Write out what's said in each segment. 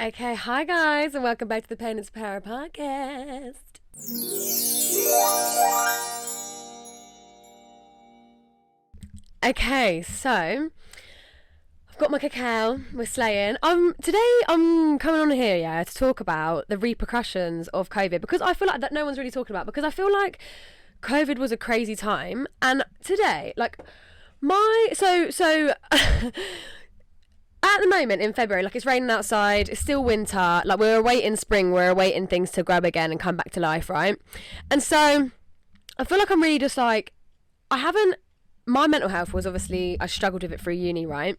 Okay, hi guys, and welcome back to the Pain is Power podcast. Okay, so I've got my cacao. We're slaying. Today I'm coming on here, to talk about the repercussions of COVID, because I feel like that no one's really talking about, because I feel like COVID was a crazy time, and today, like at the moment in February, like, it's raining outside, it's still winter, like, we're awaiting spring, we're awaiting things to grab again and come back to life, right? And so I feel like I'm really just like, my mental health was obviously, I struggled with it through uni, right?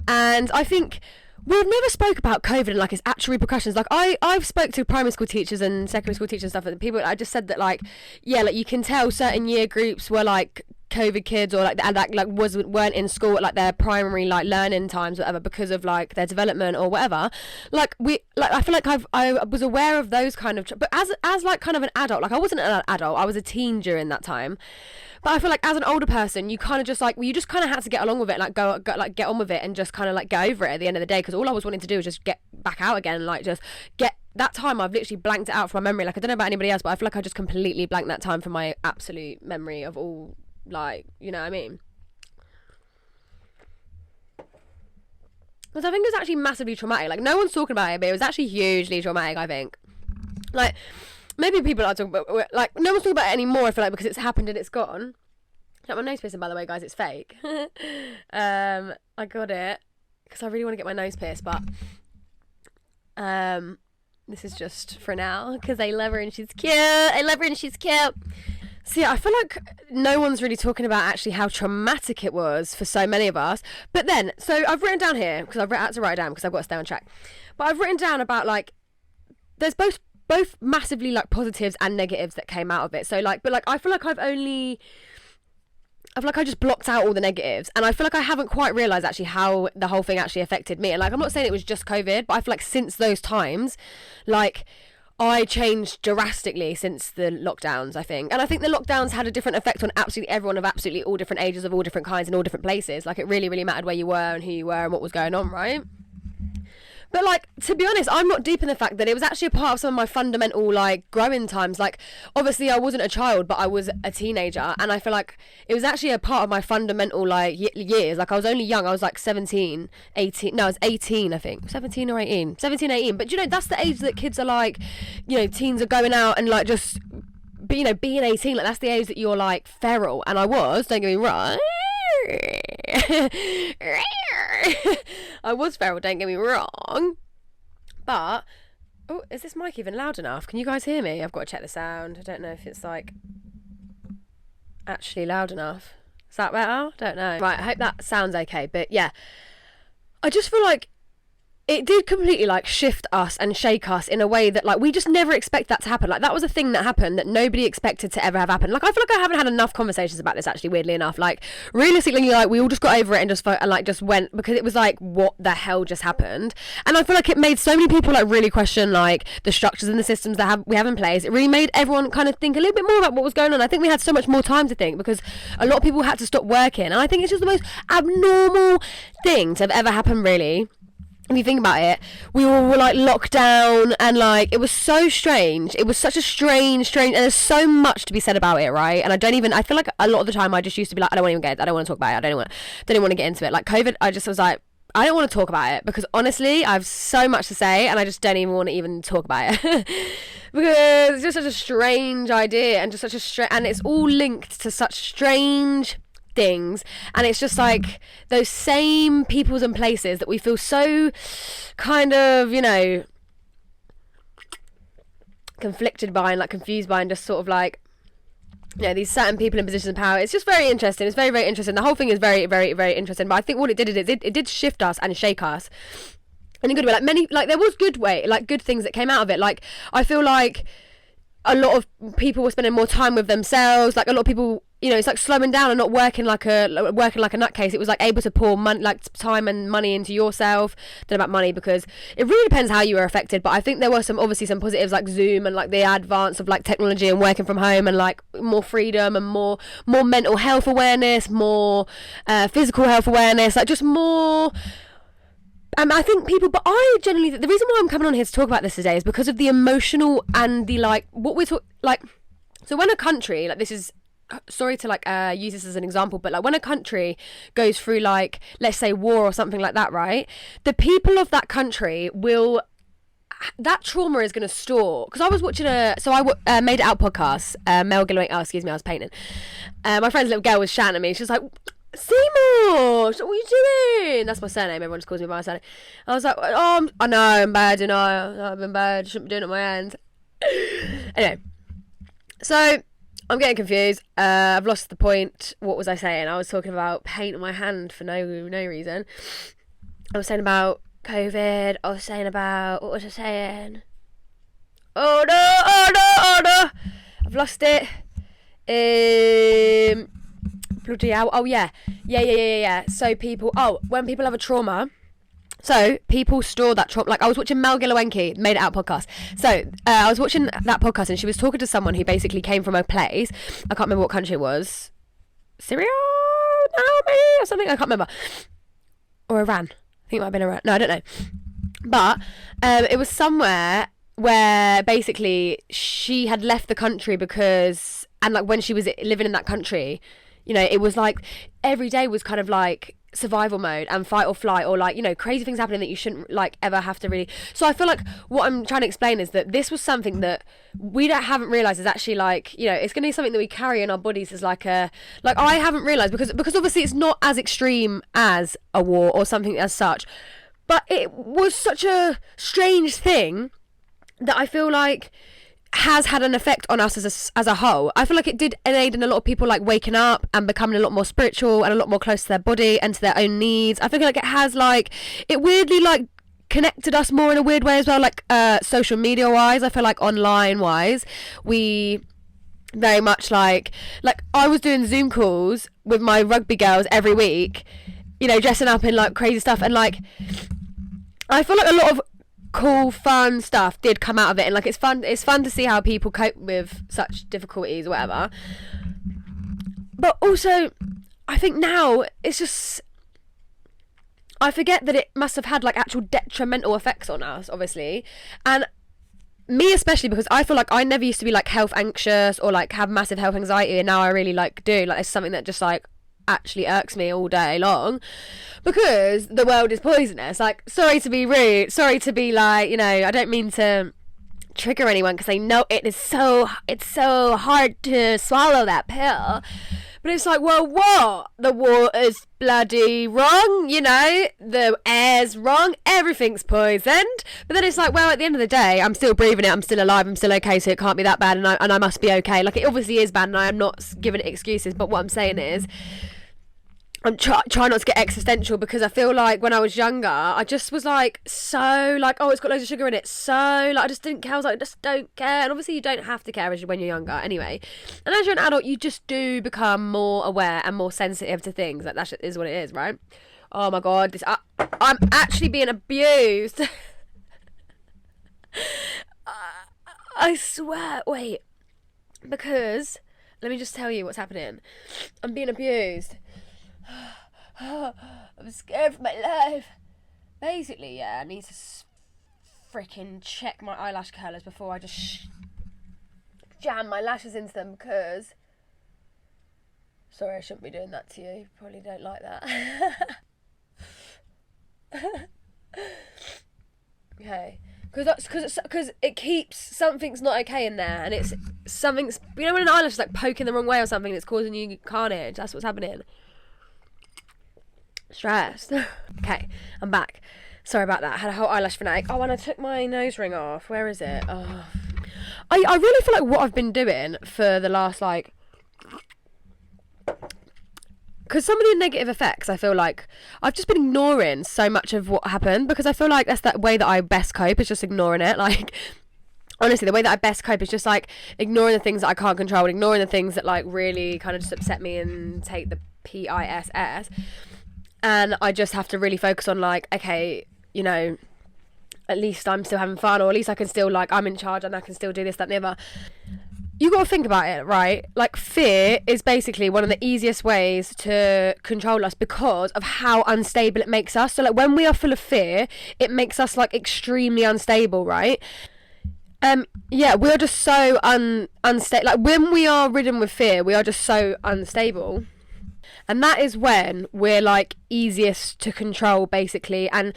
And I think we've never spoke about COVID and like its actual repercussions. Like I've spoke to primary school teachers and secondary school teachers and stuff, and people, I just said that, like, yeah, like, you can tell certain year groups were like COVID kids, or like, and that like weren't in school at like their primary like learning times, whatever, because of like their development or whatever. Like I feel like I was aware of those kind of, but as like kind of an adult, like I wasn't an adult, I was a teen during that time. But I feel like as an older person, you kind of just like, well, you just kind of had to get along with it, like go like get on with it, and just kind of like get over it at the end of the day, because all I was wanting to do was just get back out again, and like just get that time. I've literally blanked it out from my memory. Like, I don't know about anybody else, but I feel like I just completely blanked that time from my absolute memory of all, like, you know what I mean? Because I think it was actually massively traumatic. Like, no one's talking about it, but it was actually hugely traumatic, I think. Like, maybe people are talking about, like, no one's talking about it anymore, I feel like, because it's happened and it's gone. Got my nose piercing, by the way, guys, it's fake. I got it because I really want to get my nose pierced, but this is just for now, because I love her and she's cute. So yeah, I feel like no one's really talking about actually how traumatic it was for so many of us. But then, so I've written down here, because I've had to write it down because I've got to stay on track, but I've written down about, like, there's both massively, like, positives and negatives that came out of it. So, like, but like, I feel like I just blocked out all the negatives, and I feel like I haven't quite realised actually how the whole thing actually affected me. And like, I'm not saying it was just COVID, but I feel like since those times, like, I changed drastically since the lockdowns, I think. And I think the lockdowns had a different effect on absolutely everyone of absolutely all different ages, of all different kinds, in all different places. Like, it really, really mattered where you were and who you were and what was going on, right? But, like, to be honest, I'm not deep in the fact that it was actually a part of some of my fundamental, like, growing times. Like, obviously I wasn't a child, but I was a teenager, and I feel like it was actually a part of my fundamental, like, years. Like, I was only young. I was like 17, 18. No, I was 18, I think. 17 or 18. 17, 18. But, you know, that's the age that kids are, like, you know, teens are going out and, like, just, being 18. Like, that's the age that you're, like, feral. And I was, don't get me wrong. I was feral, don't get me wrong, but oh, is this mic even loud enough? Can you guys hear me? I've got to check the sound. I don't know if it's, like, actually loud enough. Is that better? Don't know. Right, I hope that sounds okay. But yeah, I just feel like it did completely, like, shift us and shake us in a way that, like, we just never expect that to happen. Like, that was a thing that happened that nobody expected to ever have happened. Like, I feel like I haven't had enough conversations about this, actually, weirdly enough. Like, realistically, like, we all just got over it and just went, because it was like, what the hell just happened? And I feel like it made so many people, like, really question, like, the structures and the systems that we have in place. It really made everyone kind of think a little bit more about what was going on. I think we had so much more time to think, because a lot of people had to stop working, and I think it's just the most abnormal thing to have ever happened, really. If you think about it, we all were, like, locked down, and, like, it was so strange. It was such a strange, and there's so much to be said about it, right? And I feel like a lot of the time I just used to be like, I don't want to talk about it. I don't want to get into it. Like, COVID, I just was like, I don't want to talk about it, because honestly, I have so much to say, and I just don't even want to even talk about it. Because it's just such a strange idea, and just such a and it's all linked to such strange things, and it's just like those same peoples and places that we feel so kind of, you know, conflicted by and, like, confused by, and just sort of like, you know, these certain people in positions of power. It's just very interesting. It's very, very interesting. The whole thing is very, very, very interesting. But I think what it did is it did shift us and shake us in a good way. Like, there was good things that came out of it. Like, I feel like a lot of people were spending more time with themselves. Like, a lot of people, you know, it's like slowing down and not working like a nutcase. It was like able to pour time and money into yourself. Don't know about money, because it really depends how you were affected. But I think there were obviously some positives, like Zoom and, like, the advance of, like, technology and working from home, and, like, more freedom and more mental health awareness, more physical health awareness, like, just more I think people, but I generally, the reason why I'm coming on here to talk about this today is because of the emotional and the like, what we're talking, like, so when a country, like this is, sorry to like use this as an example, but like when a country goes through like, let's say war or something like that, right? The people of that country will, that trauma is going to store, because I was watching I Made It Out podcast, Mel Gilloway, I was painting, my friend's little girl was shouting at me, she was like, Seymour, what are you doing? That's my surname, everyone just calls me by my surname. I was like, oh, I know, I'm bad, I've been bad, shouldn't be doing it on my hands. Anyway, so I'm getting confused, I've lost the point. What was I saying? I was talking about paint on my hand for no reason. I was saying about COVID. I was saying about, what was I saying? Oh no, I've lost it. Bloody hell. Oh yeah. So people, when people have a trauma, so people store that trauma. Like I was watching Mel Gilloway, Made It Out podcast. So I was watching that podcast and she was talking to someone who basically came from a place, I can't remember what country it was, Syria, maybe, or something, I can't remember, or Iran. I think it might have been Iran. No, I don't know. But it was somewhere where basically she had left the country because, and like when she was living in that country, you know, it was like every day was kind of like survival mode and fight or flight, or like, you know, crazy things happening that you shouldn't like ever have to really. So I feel like what I'm trying to explain is that this was something that we haven't realised is actually like, you know, it's going to be something that we carry in our bodies as like a, like I haven't realised because obviously it's not as extreme as a war or something as such, but it was such a strange thing that I feel like has had an effect on us as a whole. I feel like it did aid in a lot of people like waking up and becoming a lot more spiritual and a lot more close to their body and to their own needs. I feel like it has like, it weirdly like connected us more in a weird way as well, like social media wise. I feel like online wise we very much like I was doing Zoom calls with my rugby girls every week, you know, dressing up in like crazy stuff, and like I feel like a lot of cool fun stuff did come out of it, and like it's fun to see how people cope with such difficulties or whatever. But also I think now it's just, I forget that it must have had like actual detrimental effects on us, obviously, and me especially, because I feel like I never used to be like health anxious or like have massive health anxiety, and now I really like do, like it's something that just like actually irks me all day long, because the world is poisonous. Like, sorry to be rude, sorry to be like, you know, I don't mean to trigger anyone, because I know it's so hard to swallow that pill, but it's like, well, what? The war is bloody wrong, you know, the air's wrong, everything's poisoned. But then it's like, well, at the end of the day, I'm still breathing it, I'm still alive, I'm still okay, so it can't be that bad, and I must be okay. Like, it obviously is bad, and I am not giving it excuses, but what I'm saying is, I'm trying not to get existential, because I feel like when I was younger, I just was like, so like, oh, it's got loads of sugar in it, so like, I just didn't care. I was like, I just don't care. And obviously you don't have to care when you're younger anyway, and as you're an adult you just do become more aware and more sensitive to things. Like, that is what it is, right? Oh my god, I'm actually being abused. I swear. Wait, because let me just tell you what's happening. I'm being abused. I'm scared for my life. Basically, yeah, I need to freaking check my eyelash curlers before I just jam my lashes into them, because sorry, I shouldn't be doing that to you. You probably don't like that. Okay, because it keeps, something's not okay in there, and it's something's, you know, when an eyelash is like poking the wrong way or something, it's causing you carnage. That's what's happening. Stressed. Okay, I'm back. Sorry about that. I had a whole eyelash fanatic. Oh, and I took my nose ring off. Where is it? Oh, I really feel like what I've been doing for the last, like, because some of the negative effects, I feel like I've just been ignoring so much of what happened, because I feel like that's that way that I best cope, is just ignoring it. Like, honestly, the way that I best cope is just like ignoring the things that I can't control, ignoring the things that like really kind of just upset me and take the PISS. And I just have to really focus on like, okay, you know, at least I'm still having fun, or at least I can still, like, I'm in charge and I can still do this, that and the other. you got to think about it, right? Like, fear is basically one of the easiest ways to control us because of how unstable it makes us. So, like, when we are full of fear, it makes us, like, extremely unstable, right? Yeah, we're just so unstable. Like, when we are ridden with fear, we are just so unstable. And that is when we're, like, easiest to control, basically. And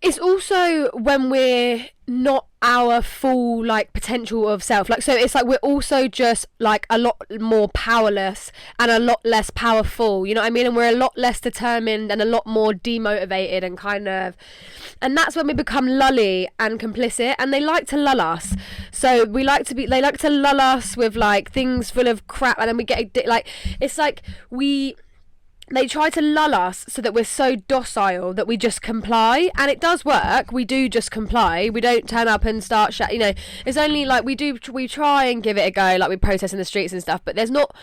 it's also when we're not our full, like, potential of self. Like, so it's like we're also just, like, a lot more powerless and a lot less powerful, you know what I mean? And we're a lot less determined and a lot more demotivated and kind of... And that's when we become lully and complicit, and they like to lull us. So they like to lull us with, like, things full of crap, and then we get, like, it's like they try to lull us so that we're so docile that we just comply, and it does work. We do just comply. We don't turn up and start you know, it's only like we try and give it a go, like we protest in the streets and stuff, but there's not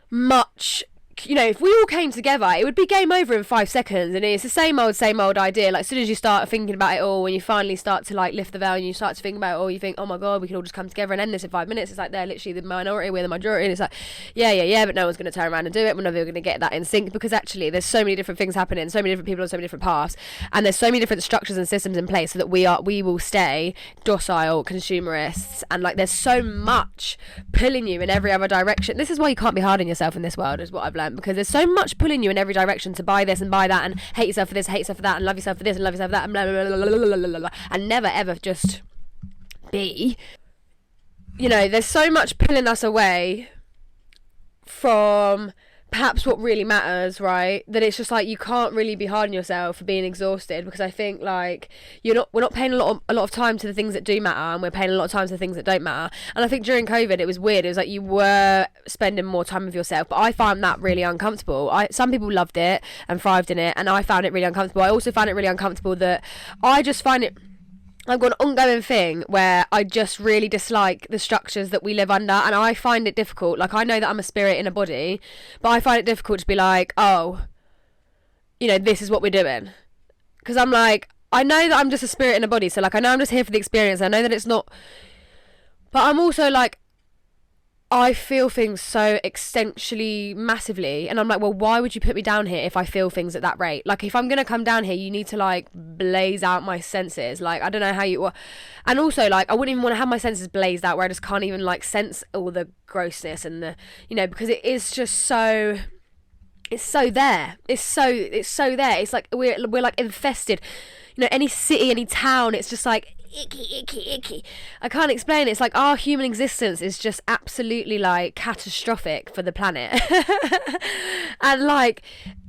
much. You know, if we all came together, it would be game over in 5 seconds, and it's the same old idea. Like, as soon as you start thinking about it all, when you finally start to, like, lift the veil and you start to think about it all, you think, oh my god, we could all just come together and end this in 5 minutes. It's like they're literally the minority, we're the majority, and it's like, yeah, but no one's going to turn around and do it. We're never going to get that in sync, because actually there's so many different things happening, so many different people on so many different paths, and there's so many different structures and systems in place so that we will stay docile consumerists, and, like, there's so much pulling you in every other direction. This is why you can't be hard on yourself in this world, is what I've learned, because there's so much pulling you in every direction to buy this and buy that, and hate yourself for this, hate yourself for that, and love yourself for this and love yourself for that, and blah blah blah blah blah blah blah, and never ever just be. You know, there's so much pulling us away from perhaps what really matters, right? That it's just like you can't really be hard on yourself for being exhausted, because I think, like, we're not paying a lot of time to the things that do matter, and we're paying a lot of time to the things that don't matter. And I think during COVID it was weird. It was like you were spending more time with yourself, but I found that really uncomfortable. Some people loved it and thrived in it, and I found it really uncomfortable. I also found it really uncomfortable that I just find it... I've got an ongoing thing where I just really dislike the structures that we live under, and I find it difficult. Like, I know that I'm a spirit in a body, but I find it difficult to be like, oh, you know, this is what we're doing. Because I'm like, I know that I'm just a spirit in a body, so, like, I know I'm just here for the experience. I know that it's not... But I'm also like, I feel things so essentially massively, and I'm like, well, why would you put me down here if I feel things at that rate? Like, if I'm gonna come down here, you need to, like, blaze out my senses. Like, I don't know how you... And also, like, I wouldn't even want to have my senses blazed out where I just can't even, like, sense all the grossness and the, you know, because it is just so... It's so there. It's so there. It's like we're like infested. You know, any city, any town, it's just like icky. I can't explain it. It's like our human existence is just absolutely, like, catastrophic for the planet. And, like,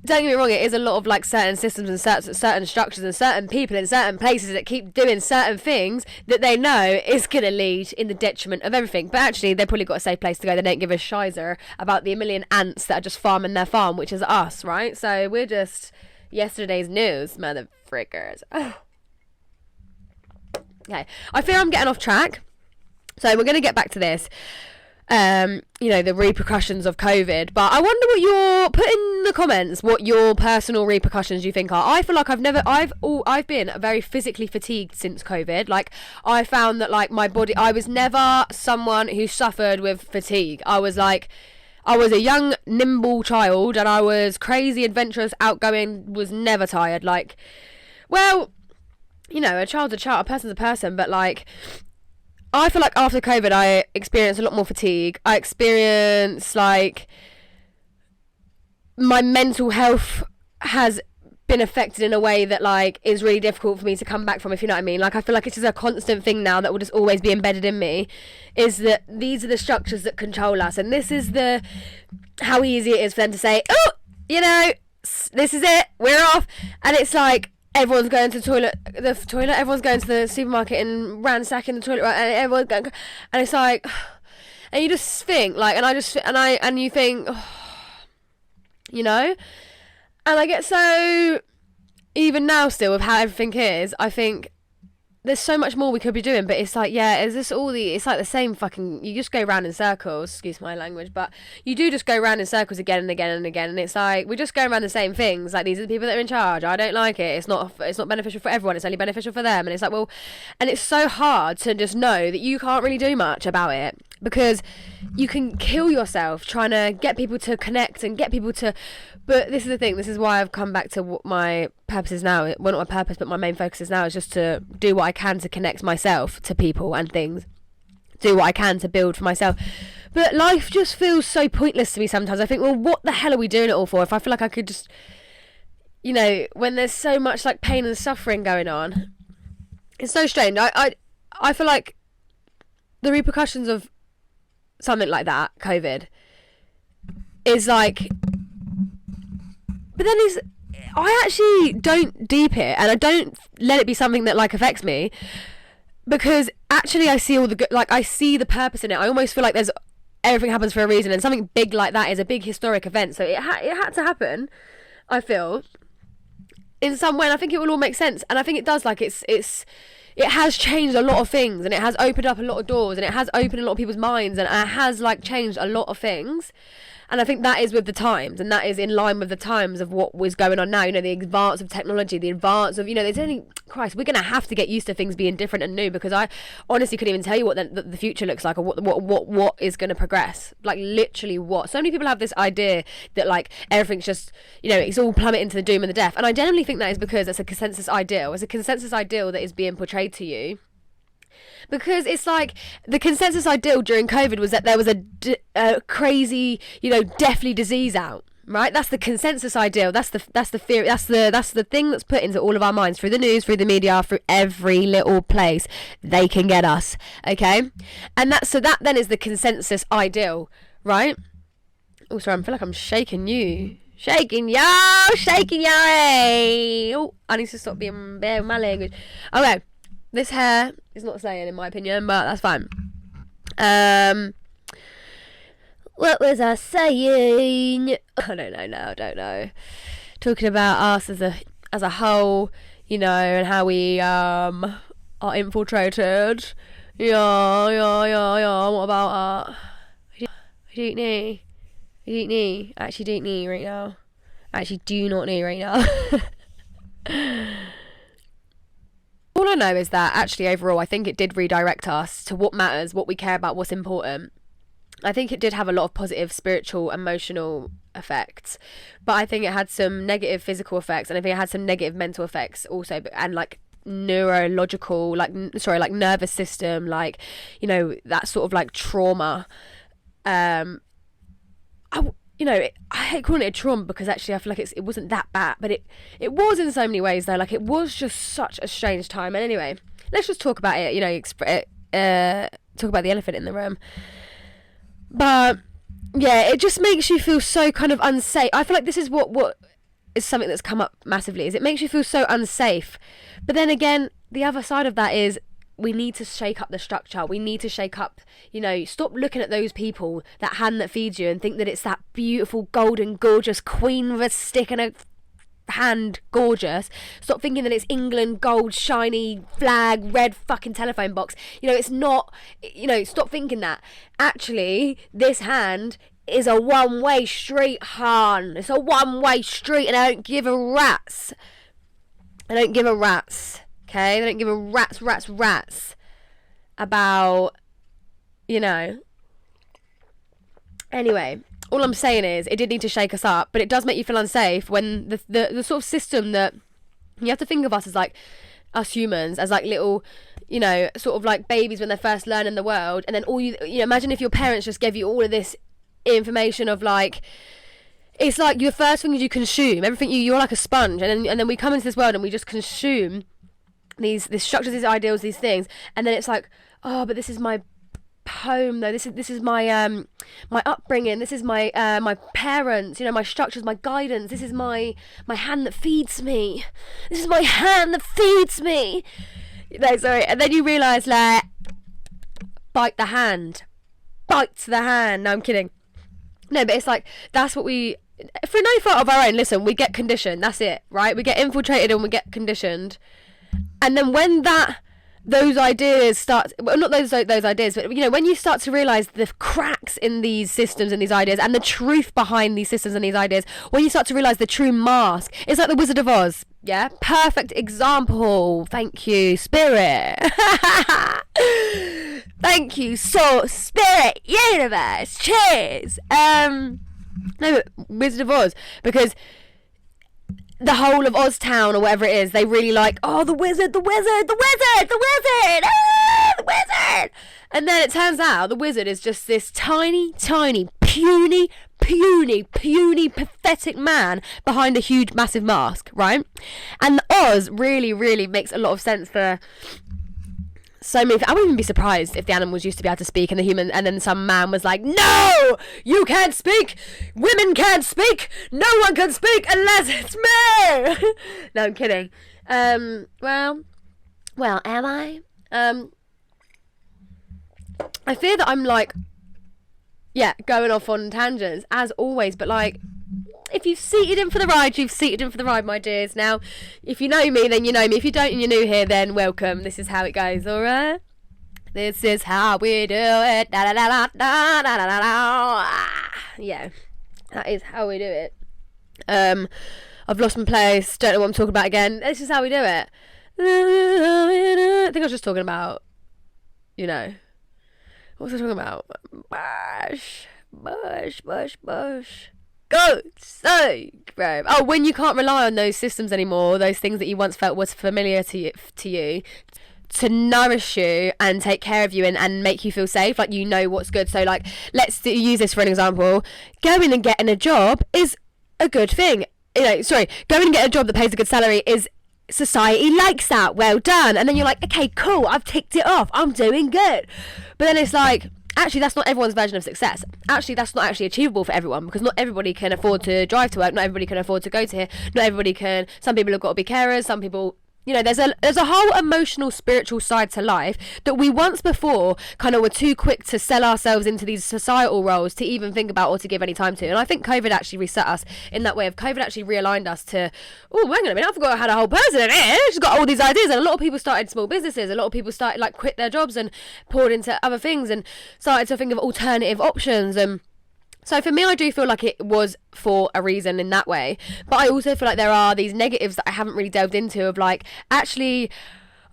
don't get me wrong, it is a lot of, like, certain systems and certain structures and certain people in certain places that keep doing certain things that they know is going to lead in the detriment of everything. But actually, they've probably got a safe place to go. They don't give a shizer about the 1,000,000 ants that are just farming their farm, which is us, right? So we're just yesterday's news, mother frickers. Oh. Okay, I feel I'm getting off track, so we're going to get back to this. You know, the repercussions of COVID, but I wonder put in the comments what your personal repercussions you think are. I feel like I've been very physically fatigued since COVID. Like, I found that, like, my body, I was never someone who suffered with fatigue. I was a young, nimble child, and I was crazy, adventurous, outgoing, was never tired. Like, well, you know, a child's a child, a person's a person, but, like, I feel like after COVID I experienced a lot more fatigue. I experienced, like, my mental health has been affected in a way that, like, is really difficult for me to come back from, if you know what I mean. Like, I feel like it's just a constant thing now that will just always be embedded in me, is that these are the structures that control us, and this is how easy it is for them to say, oh, you know, this is it, we're off. And it's like, everyone's going to the toilet, everyone's going to the supermarket and ransacking the toilet, right? And everyone's going, and it's like, and you just think, like, and you think, oh, you know, and I get so, even now still with how everything is, I think there's so much more we could be doing, but it's like, yeah, is this all it's like the same fucking, you just go round in circles, excuse my language, but you do just go round in circles again and again and again, and it's like, we're just going around the same things, like, these are the people that are in charge, I don't like it, it's not beneficial for everyone, it's only beneficial for them, and it's like, well, and it's so hard to just know that you can't really do much about it, because you can kill yourself trying to get people to connect and get people to, but this is the thing, this is why I've come back to what my purpose is now, well, not my purpose, but my main focus is now, is just to do what I can to connect myself to people and things, do what I can to build for myself. But life just feels so pointless to me sometimes. I think, well, what the hell are we doing it all for? If I feel like I could just, you know, when there's so much like pain and suffering going on, it's so strange. I feel like the repercussions of something like that, COVID, is like, but then I actually don't deep it, and I don't let it be something that like affects me, because actually I see all the good, like, I see the purpose in it. I almost feel like everything happens for a reason, and something big like that is a big historic event, so it had to happen, I feel, in some way, and I think it will all make sense, and I think it does. Like, it has changed a lot of things, and it has opened up a lot of doors, and it has opened a lot of people's minds, and it has like changed a lot of things. And I think that is with the times, and that is in line with the times of what was going on now. You know, the advance of technology, the advance of, you know, there's only, Christ, we're going to have to get used to things being different and new, because I honestly couldn't even tell you what the future looks like, or what is going to progress. Like, literally what. So many people have this idea that, like, everything's just, you know, it's all plummeting to the doom and the death. And I genuinely think that is because it's a consensus ideal. It's a consensus ideal that is being portrayed to you. Because it's like, the consensus ideal during COVID was that there was a crazy, you know, deathly disease out, right? That's the consensus ideal. That's the theory. That's the thing that's put into all of our minds, through the news, through the media, through every little place they can get us. Okay, and that then is the consensus ideal, right? Oh, sorry, I feel like I'm shaking you. Shaking yo. Oh, I need to stop being bare with my language. Okay. This hair is not saying, in my opinion, but that's fine. What was I saying? I don't know. Talking about us as a whole, you know, and how we are infiltrated. Yeah. What about I don't know. Actually don't know right now. Actually do not know right now. All I know is that actually overall I think it did redirect us to what matters, what we care about, what's important. I think it did have a lot of positive spiritual, emotional effects, but I think it had some negative physical effects, and I think it had some negative mental effects also, and like neurological, like nervous system, like, you know, that sort of like trauma. You know, I hate calling it a trauma, because actually I feel like it wasn't that bad, but it was in so many ways though. Like, it was just such a strange time. And anyway, let's just talk about it, you know, talk about the elephant in the room. But yeah, it just makes you feel so kind of unsafe. I feel like this is what is something that's come up massively, is it makes you feel so unsafe. But then again, the other side of that is, we need to shake up the structure. We need to shake up, you know, stop looking at those people, that hand that feeds you, and think that it's that beautiful, golden, gorgeous queen with a stick and a hand, gorgeous. Stop thinking that it's England, gold, shiny, flag, red fucking telephone box. You know, it's not, you know, stop thinking that. Actually, this hand is a one-way street, hon. It's a one-way street, and I don't give a rat's. Okay, they don't give a rat's about, you know. Anyway, all I'm saying is, it did need to shake us up, but it does make you feel unsafe when the sort of system that, you have to think of us as like, us humans as like little, you know, sort of like babies when they're first learning the world, and then all you know, imagine if your parents just gave you all of this information of like, it's like your first things you consume, everything you're like a sponge, and then we come into this world and we just consume these structures, these ideals, these things, and then it's like, oh, but this is my home though, this is my my upbringing, this is my my parents, you know, my structures, my guidance, this is my hand that feeds me, no, sorry, and then you realise, like, bite the hand, no, I'm kidding, no, but it's like, that's what we, for no fault of our own, listen, we get conditioned, that's it, right, we get infiltrated and we get conditioned. And then when that those ideas start, well, not those ideas, but, you know, when you start to realise the cracks in these systems and these ideas and the truth behind these systems and these ideas, when you start to realise the true mask, it's like the Wizard of Oz. Yeah, perfect example. Thank you, Spirit. Thank you, Source, Spirit, Universe. Cheers. No, but Wizard of Oz, because the whole of Oztown or whatever it is, they really like, oh, the wizard, ah, the wizard. And then it turns out the wizard is just this tiny, puny, pathetic man behind a huge, massive mask, right? And Oz really makes a lot of sense for so many. I wouldn't even be surprised if the animals used to be able to speak and the human, and then some man was like, no, you can't speak, women can't speak, no one can speak unless it's me. No, I'm kidding. Well, am I? I fear that I'm like, yeah, going off on tangents as always, but like, if you've seated in for the ride, you've seated in for the ride, my dears. Now, if you know me, then you know me. If you don't and you're new here, then welcome. This is how it goes, alright? This is how we do it. Da, da, da, da, da, da, da, da. Yeah, that is how we do it. I've lost my place. Don't know what I'm talking about again. This is how we do it. I think I was just talking about, you know, what was I talking about? Bush. God's sake, bro. Oh, when you can't rely on those systems anymore, those things that you once felt was familiar to you to nourish you and take care of you and make you feel safe, like you know what's good. So like, use this for an example. Going and getting a job is a good thing. You know, going and getting a job that pays a good salary is, society likes that, well done. And then you're like, okay, cool, I've ticked it off, I'm doing good. But then it's like, actually, that's not everyone's version of success. Actually, that's not actually achievable for everyone, because not everybody can afford to drive to work, not everybody can afford to go to here, not everybody can. Some people have got to be carers, some people, you know, there's a whole emotional, spiritual side to life that we once before kind of were too quick to sell ourselves into these societal roles to even think about or to give any time to. And I think COVID actually reset us in that way. Of COVID actually realigned us to, oh, hang on a minute, I forgot I had a whole person in here. She's got all these ideas. And a lot of people started small businesses. A lot of people started like quit their jobs and poured into other things and started to think of alternative options. And so for me, I do feel like it was for a reason in that way. But I also feel like there are these negatives that I haven't really delved into of like, actually,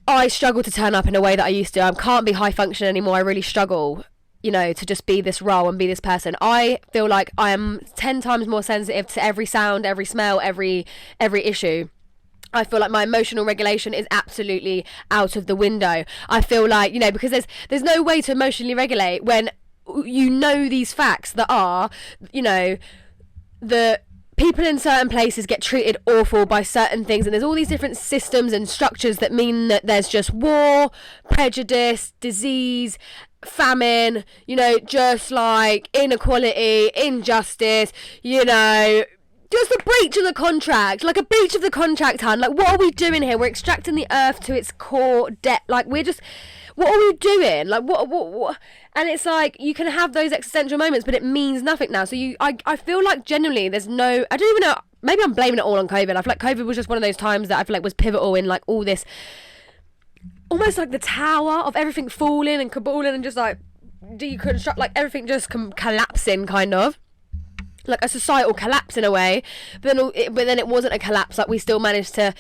I struggle to turn up in a way that I used to. I can't be high function anymore. I really struggle, you know, to just be this role and be this person. I feel like I am 10 times more sensitive to every sound, every smell, every issue. I feel like my emotional regulation is absolutely out of the window. I feel like, you know, because there's no way to emotionally regulate when you know these facts that are, you know, the people in certain places get treated awful by certain things, and there's all these different systems and structures that mean that there's just war, prejudice, disease, famine, you know, just like inequality, injustice, you know, just a breach of the contract, like a breach of the contract, hun. Like, what are we doing here? We're extracting the earth to its core depth. Like, we're just, what are we doing? Like, what? And it's like, you can have those existential moments, but it means nothing now. So I feel like genuinely there's no, I don't even know, maybe I'm blaming it all on COVID. I feel like COVID was just one of those times that I feel like was pivotal in like all this, almost like the tower of everything falling and caballing and just like deconstruct, like everything just collapsing kind of. Like a societal collapse in a way, but then it wasn't a collapse. Like we still managed to,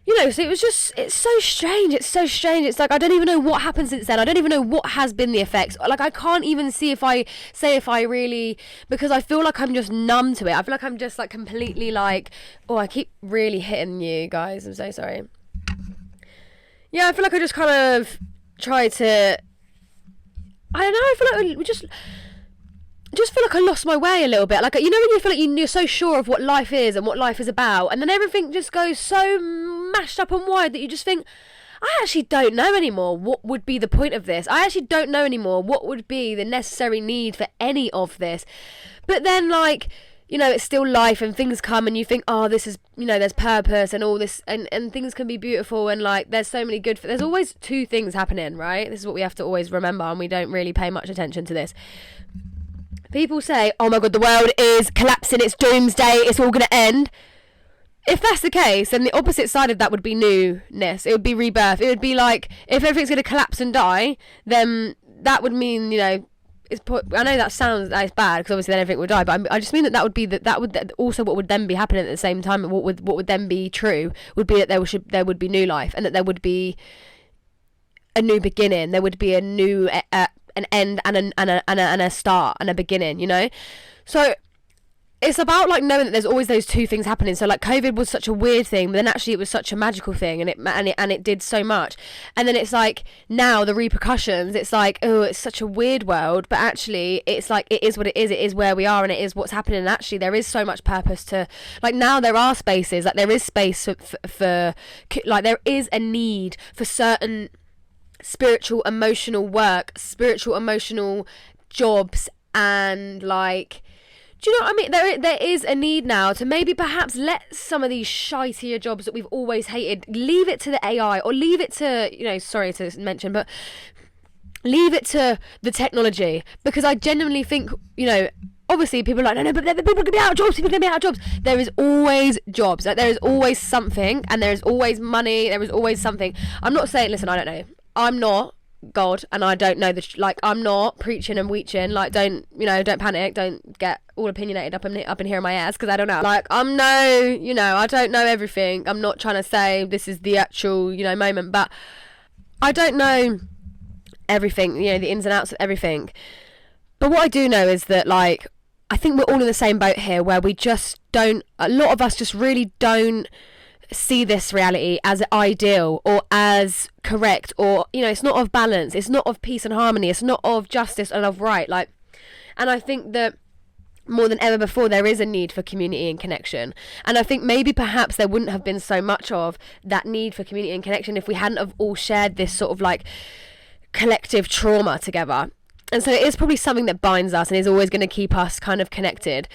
you know. So it's so strange. It's like I don't even know what happened since then. I don't even know what has been the effects. Like I can't even see if I really, because I feel like I'm just numb to it. I feel like I'm just like completely like, oh, I keep really hitting you guys. I'm so sorry. Yeah, I feel like I just kind of try to, I don't know. I feel like we just feel like I lost my way a little bit. Like, you know when you feel like you're so sure of what life is and what life is about, and then everything just goes so mashed up and wide that you just think, I actually don't know anymore what would be the point of this. I actually don't know anymore what would be the necessary need for any of this. But then, like, you know, it's still life and things come and you think, oh, this is, you know, there's purpose and all this, and things can be beautiful, and like there's so many good, there's always two things happening, right? This is what we have to always remember, and we don't really pay much attention to this. People say, oh my god, the world is collapsing, it's doomsday, it's all going to end. if that's the case, then the opposite side of that would be newness. It would be rebirth. It would be like, if everything's going to collapse and die, then that would mean, you know, I know that sounds bad, because obviously then everything would die, but I just mean that would be that would also, what would then be happening at the same time, what would then be true would be that there would be new life, and that there would be a new beginning. There would be a new an end and a start and a beginning, you know. So it's about like knowing that there's always those two things happening. So like COVID was such a weird thing, but then actually it was such a magical thing, and it did so much. And then it's like now the repercussions, it's like, oh, it's such a weird world, but actually it's like, it is what it is where we are, and it is what's happening. And actually there is so much purpose to, like, now there are spaces, like there is space for like there is a need for certain spiritual emotional work, spiritual emotional jobs, and like, do you know what I mean? There is a need now to maybe perhaps let some of these shitier jobs that we've always hated, leave it to the AI, or leave it to, you know, sorry to mention, but leave it to the technology. Because I genuinely think, you know, obviously people are like, no, but people are going to be out of jobs, people are going to be out of jobs. There is always jobs. Like, there is always something, and there is always money, there is always something. I'm not saying, listen, I don't know. I'm not God, and I don't know like, I'm not preaching and weeching, like, don't panic, don't get all opinionated up in here in my ass, because I don't know, like, I don't know everything. I'm not trying to say this is the actual, you know, moment, but I don't know everything, you know, the ins and outs of everything. But what I do know is that, like, I think we're all in the same boat here, where we just don't, a lot of us just really don't see this reality as ideal or as correct, or, you know, it's not of balance, it's not of peace and harmony, it's not of justice and of right, like. And I think that more than ever before, there is a need for community and connection, and I think maybe perhaps there wouldn't have been so much of that need for community and connection if we hadn't have all shared this sort of like collective trauma together. And so it is probably something that binds us and is always going to keep us kind of connected.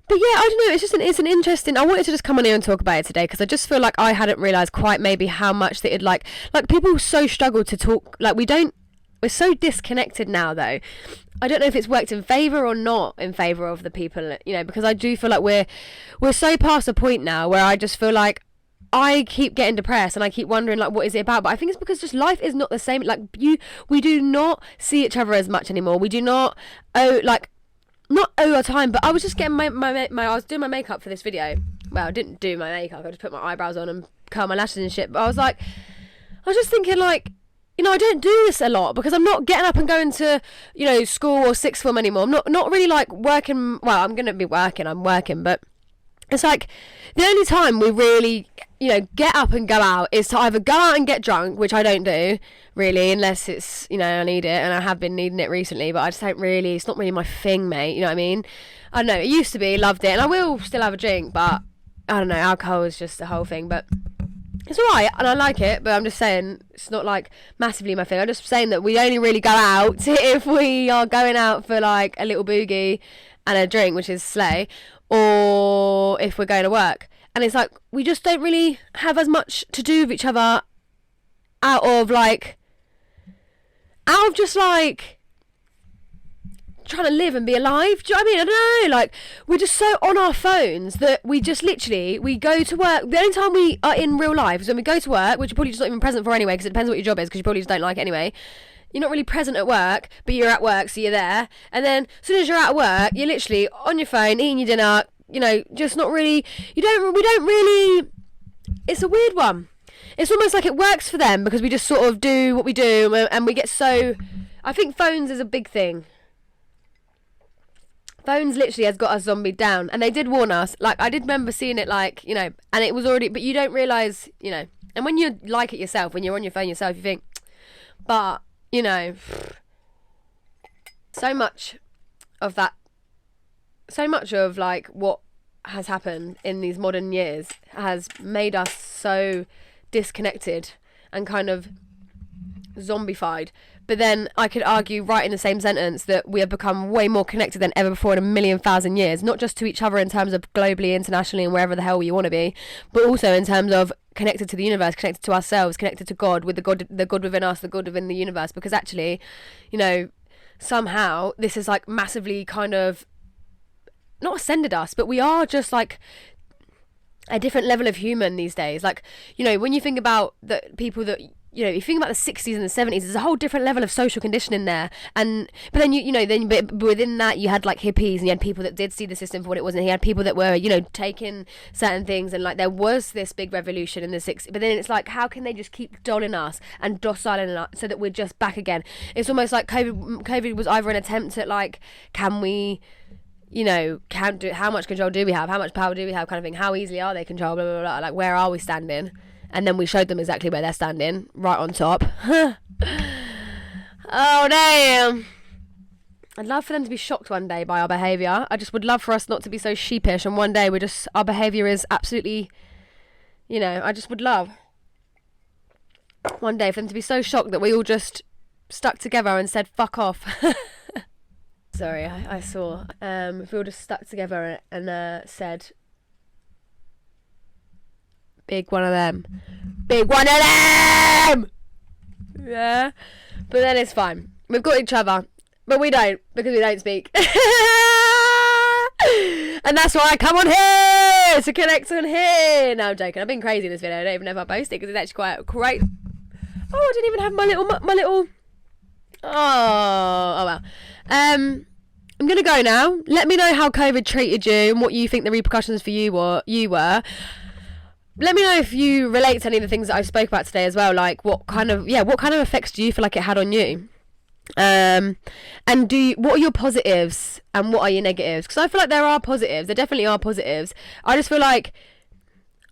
But yeah, I don't know, it's an interesting, I wanted to just come on here and talk about it today, because I just feel like I hadn't realised quite maybe how much that it, like people so struggle to talk, like, we're so disconnected now, though. I don't know if it's worked in favour or not in favour of the people, you know, because I do feel like we're so past a point now where I just feel like I keep getting depressed, and I keep wondering, like, what is it about? But I think it's because just life is not the same. Like, we do not see each other as much anymore. We do not not our time, but I was just getting I was doing my makeup for this video. Well, I didn't do my makeup, I just put my eyebrows on and curl my lashes and shit. But I was just thinking, like, you know, I don't do this a lot because I'm not getting up and going to, you know, school or sixth form anymore. I'm not really like working. Well, I'm gonna be working. I'm working, but it's like the only time we really, you know, get up and go out is to either go out and get drunk, which I don't do really, unless it's, you know, I need it, and I have been needing it recently, but I just don't really, it's not really my thing, mate, you know what I mean? I don't know, it used to be, loved it, and I will still have a drink, but I don't know, alcohol is just the whole thing, but it's alright, and I like it, but I'm just saying, it's not like massively my thing. I'm just saying that we only really go out if we are going out for like a little boogie and a drink, which is slay, or if we're going to work. And it's like, we just don't really have as much to do with each other out of just like trying to live and be alive. Do you know what I mean? I don't know, like, we're just so on our phones that we just literally, we go to work. The only time we are in real life is when we go to work, which you're probably just not even present for anyway, because it depends what your job is, because you probably just don't like it anyway. You're not really present at work, but you're at work, so you're there. And then as soon as you're at work, you're literally on your phone, eating your dinner, you know, just not really, we don't really, it's a weird one. It's almost like it works for them because we just sort of do what we do, and we get so, I think phones is a big thing. Phones literally has got us zombied down, and they did warn us. Like, I did remember seeing it, like, you know, and it was already, but you don't realise, you know, and when you like it yourself, when you're on your phone yourself, you think, but, you know, so much of that, so much of like what has happened in these modern years has made us so disconnected and kind of zombified. But then I could argue right in the same sentence that we have become way more connected than ever before in a million thousand years, not just to each other in terms of globally, internationally, and wherever the hell you want to be, but also in terms of connected to the universe, connected to ourselves, connected to God, with the God within us, the God within the universe. Because actually, you know, somehow this is like massively kind of not ascended us, but we are just like a different level of human these days. Like, you know, when you think about the people that, you know, if you think about the 60s and the 70s, there's a whole different level of social conditioning there. But then but within that you had like hippies, and you had people that did see the system for what it was, and you had people that were, you know, taking certain things, and like there was this big revolution in the 60s. But then it's like, how can they just keep dolling us and dociling us so that we're just back again? It's almost like COVID was either an attempt at like, can we, you know, how much control do we have, how much power do we have, kind of thing, how easily are they controlled, blah, blah, blah, like where are we standing? And then we showed them exactly where they're standing, right on top. Oh, damn. I'd love for them to be shocked one day by our behaviour. I just would love for us not to be so sheepish, and one day our behaviour is absolutely, you know, I just would love one day for them to be so shocked that we all just stuck together and said, fuck off. Sorry, I saw, if we all just stuck together and said, big one of them. Big one of them! Yeah. But then it's fine. We've got each other. But we don't, because we don't speak. And that's why I come on here! To connect on here! No, I'm joking. I've been crazy in this video. I don't even know if I posted it, because it's actually quite great. Oh, I didn't even have my little... Oh well. I'm going to go now. Let me know how COVID treated you and what you think the repercussions for you were. Let me know if you relate to any of the things that I spoke about today as well. Like, what kind of effects do you feel like it had on you? And what are your positives and what are your negatives? Because I feel like there are positives. There definitely are positives. I just feel like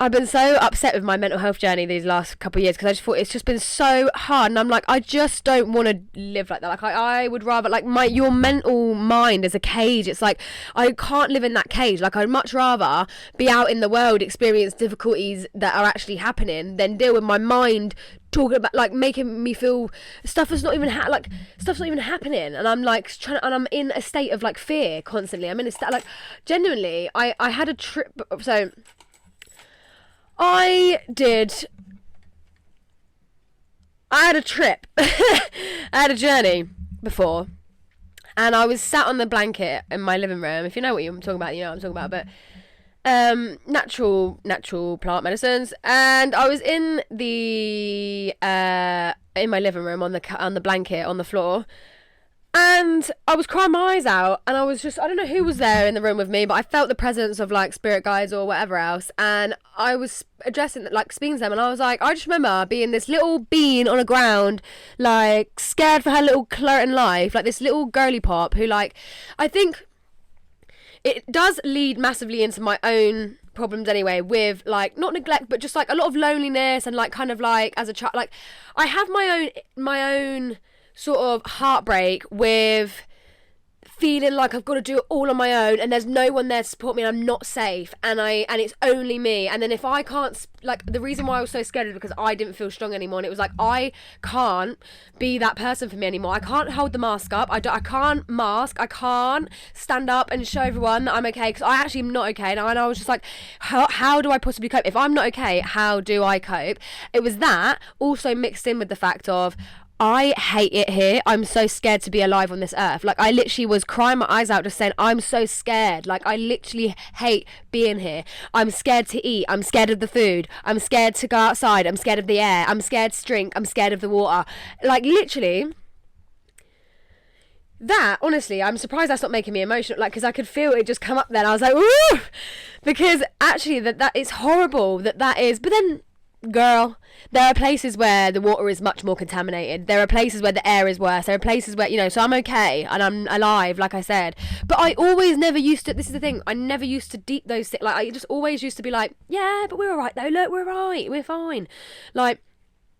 I've been so upset with my mental health journey these last couple of years, because I just thought it's just been so hard, and I'm like, I just don't want to live like that. Like, I would rather, like, your mental mind is a cage. It's like, I can't live in that cage. Like, I'd much rather be out in the world, experience difficulties that are actually happening, than deal with my mind talking about, like, making me feel stuff that's not even stuff's not even happening, and I'm like and I'm in a state of like fear constantly. I'm in a state, like, genuinely, I had a trip. So I had a trip. I had a journey before, and I was sat on the blanket in my living room. If you know what I'm talking about, you know what I'm talking about. But natural plant medicines, and I was in my living room on the blanket on the floor, and I was crying my eyes out, and I was just, I don't know who was there in the room with me, but I felt the presence of like spirit guides or whatever else, and I was speaking to them, and I was like, I just remember being this little bean on the ground, like scared for her little flirting life, like this little girly pop who, like, I think it does lead massively into my own problems anyway, with like not neglect, but just like a lot of loneliness, and like kind of like as a child, like I have my own sort of heartbreak with feeling like I've got to do it all on my own, and there's no one there to support me, and I'm not safe, and it's only me. And then if I can't, like, the reason why I was so scared is because I didn't feel strong anymore, and it was like, I can't be that person for me anymore. I can't hold the mask up. I can't mask. I can't stand up and show everyone that I'm okay, because I actually am not okay. And I was just like, how do I possibly cope? If I'm not okay, how do I cope? It was that also mixed in with the fact of, I hate it here. I'm so scared to be alive on this earth. Like, I literally was crying my eyes out just saying, I'm so scared. Like, I literally hate being here. I'm scared to eat. I'm scared of the food. I'm scared to go outside. I'm scared of the air. I'm scared to drink. I'm scared of the water. Like, literally, that, honestly, I'm surprised that's not making me emotional. Like, because I could feel it just come up then. I was like, ooh! Because actually, that is horrible that is. But then, girl, there are places where the water is much more contaminated. There are places where the air is worse. There are places where, you know, so I'm okay and I'm alive, like I said. But I always never used to, this is the thing, I never used to deep those things. Like, I just always used to be like, yeah, but we're all right though. Look, we're right. We're fine. Like,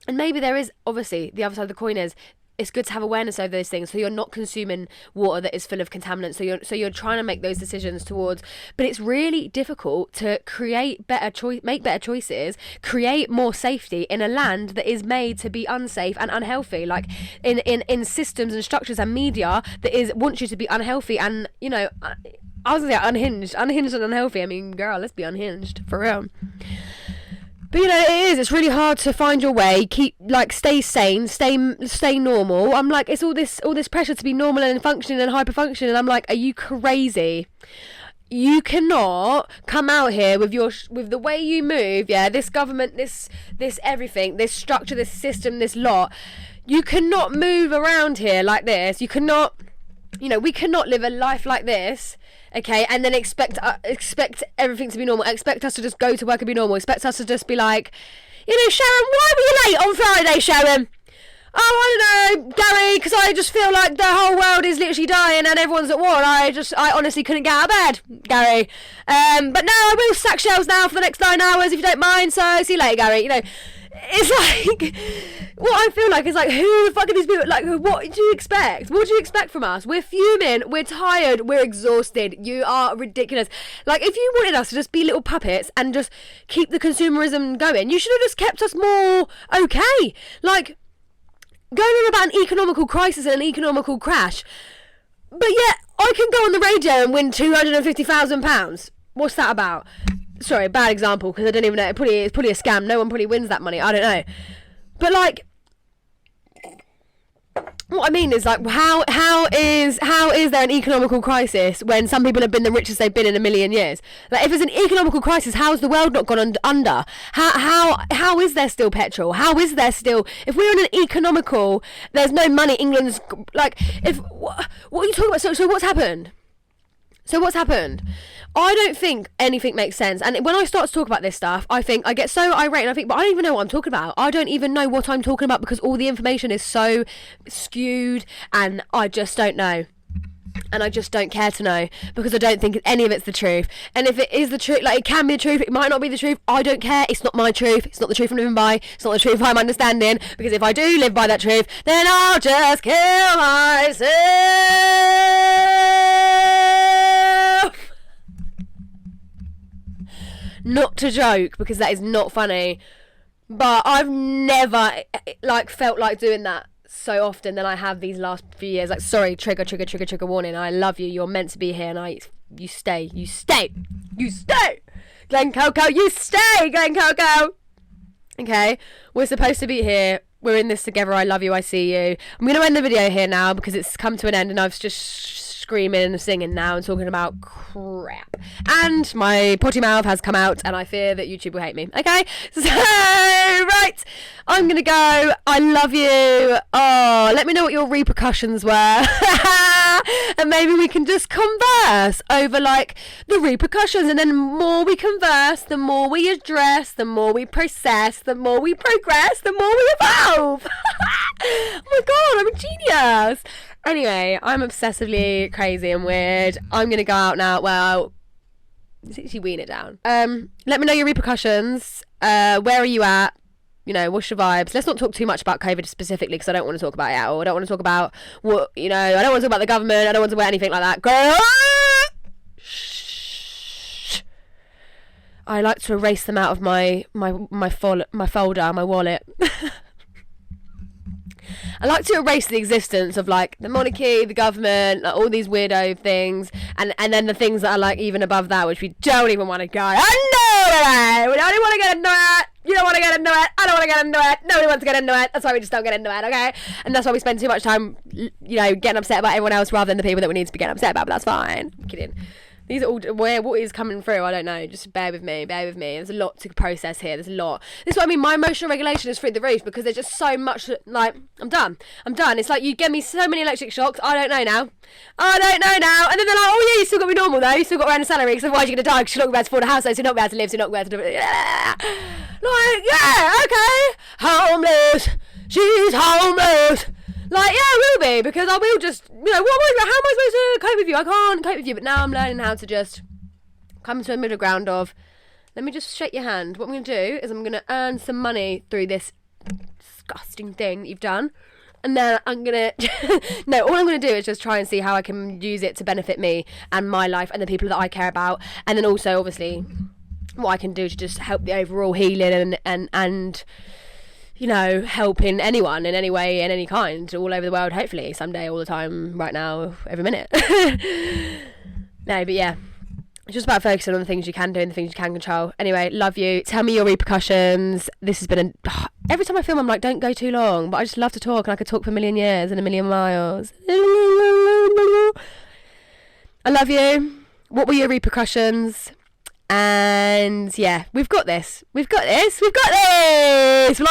and maybe there is, obviously, the other side of the coin is, it's good to have awareness over those things, so you're not consuming water that is full of contaminants, so you're trying to make those decisions towards, but it's really difficult to make better choices, create more safety in a land that is made to be unsafe and unhealthy, like in systems and structures and media that wants you to be unhealthy and, you know, I was gonna say unhinged and unhealthy. I mean, girl, let's be unhinged for real. But, you know, it's really hard to find your way, stay sane, stay normal. I'm like, it's all this pressure to be normal and functioning and hyper functioning. I'm like, are you crazy? you cannot come out here with with the way you move, yeah, this government, this everything, this structure, this system, this lot. You cannot move around here like this. You cannot, we cannot live a life like this, okay, and then expect everything to be normal. Expect us to just go to work and be normal. Expect us to just be like, Sharon, why were you late on Friday, Sharon? Oh, I don't know, Gary, because I just feel like the whole world is literally dying and everyone's at war, and I honestly couldn't get out of bed, Gary. But no, I will sack shelves now for the next 9 hours if you don't mind, so see you later, Gary. It's like, what I feel like is like, who the fuck are these people? Like, what do you expect? What do you expect from us? We're fuming, we're tired, we're exhausted. You are ridiculous. Like, if you wanted us to just be little puppets and just keep the consumerism going, you should have just kept us more okay. Like, going on about an economical crisis and an economical crash, but yet I can go on the radio and win £250,000. What's that about? Sorry, bad example, because I don't even know. It's probably a scam. No one probably wins that money. I don't know. But like, what I mean is like, how is there an economical crisis when some people have been the richest they've been in a million years? Like, if there's an economical crisis, how's the world not gone under? How is there still petrol? How is there still, if we're in an economical, there's no money, England's like, what are you talking about? So what's happened? I don't think anything makes sense. And when I start to talk about this stuff, I get so irate and I think, but I don't even know what I'm talking about. I don't even know what I'm talking about because all the information is so skewed and I just don't know. And I just don't care to know because I don't think any of it's the truth. And if it is the truth, like, it can be the truth, it might not be the truth. I don't care. It's not my truth. It's not the truth I'm living by. It's not the truth I'm understanding. Because if I do live by that truth, then I'll just kill myself. Not to joke, because that is not funny, but I've never like felt like doing that so often than I have these last few years. Like, sorry, trigger warning. I love you. You're meant to be here, and you stay. Glen Coco, you stay, Glen Coco. Okay, we're supposed to be here. We're in this together. I love you. I see you. I'm going to end the video here now because it's come to an end and I've just screaming and singing now and talking about crap. And my potty mouth has come out and I fear that YouTube will hate me. Okay? So, right. I'm going to go. I love you. Oh, let me know what your repercussions were. And maybe we can just converse over, like, the repercussions. And then the more we converse, the more we address, the more we process, the more we progress, the more we evolve. Oh my God, I'm a genius. Anyway, I'm obsessively crazy and weird. I'm going to go out now. Well, she wean it down. Let me know your repercussions. Where are you at? What's your vibes? Let's not talk too much about COVID specifically because I don't want to talk about it at all. I don't want to talk about what, I don't want to talk about the government. I don't want to talk about anything like that. Girl! Shh. I like to erase them out of my folder, my wallet. I like to erase the existence of, like, the monarchy, the government, like, all these weirdo things, and then the things that are, like, even above that, which we don't even want to go. I know! We don't want to get into it! You don't want to get into it! I don't want to get into it! Nobody wants to get into it! That's why we just don't get into it, okay? And that's why we spend too much time, getting upset about everyone else rather than the people that we need to be getting upset about, but that's fine. I'm kidding. These are all, what is coming through, I don't know. Just bear with me. There's a lot to process here. There's a lot. This is what I mean. My emotional regulation is through the roof because there's just so much, like, I'm done. It's like you give me so many electric shocks. I don't know now. And then they're like, oh yeah, you still got to be normal though. You still got to earn a salary because otherwise you're going to die because you're not going to be able to afford a house, so you're not going to be able to live, so you're not going to be able to do it. Like, yeah, okay. Homeless. She's homeless. Like, yeah, I will be, because I will just, how am I supposed to cope with you? I can't cope with you, but now I'm learning how to just come to a middle ground of, let me just shake your hand. What I'm going to do is I'm going to earn some money through this disgusting thing that you've done, and then I'm going to, no, all I'm going to do is just try and see how I can use it to benefit me and my life and the people that I care about, and then also, obviously, what I can do to just help the overall healing and helping anyone in any way, in any kind, all over the world, hopefully, someday, all the time, right now, every minute. No, but yeah, it's just about focusing on the things you can do and the things you can control. Anyway, love you. Tell me your repercussions. This has been every time I film, I'm like, don't go too long, but I just love to talk, and I could talk for a million years and a million miles. I love you. what were your repercussions? And yeah, we've got this. Well, I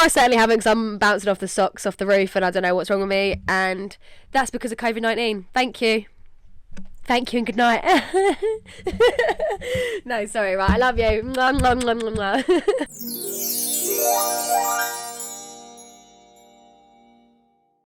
certainly haven't, because I'm bouncing off the socks off the roof and I don't know what's wrong with me, and that's because of COVID-19. Thank you and good night. No, sorry, right, I love you. Mwah, mwah, mwah, mwah, mwah.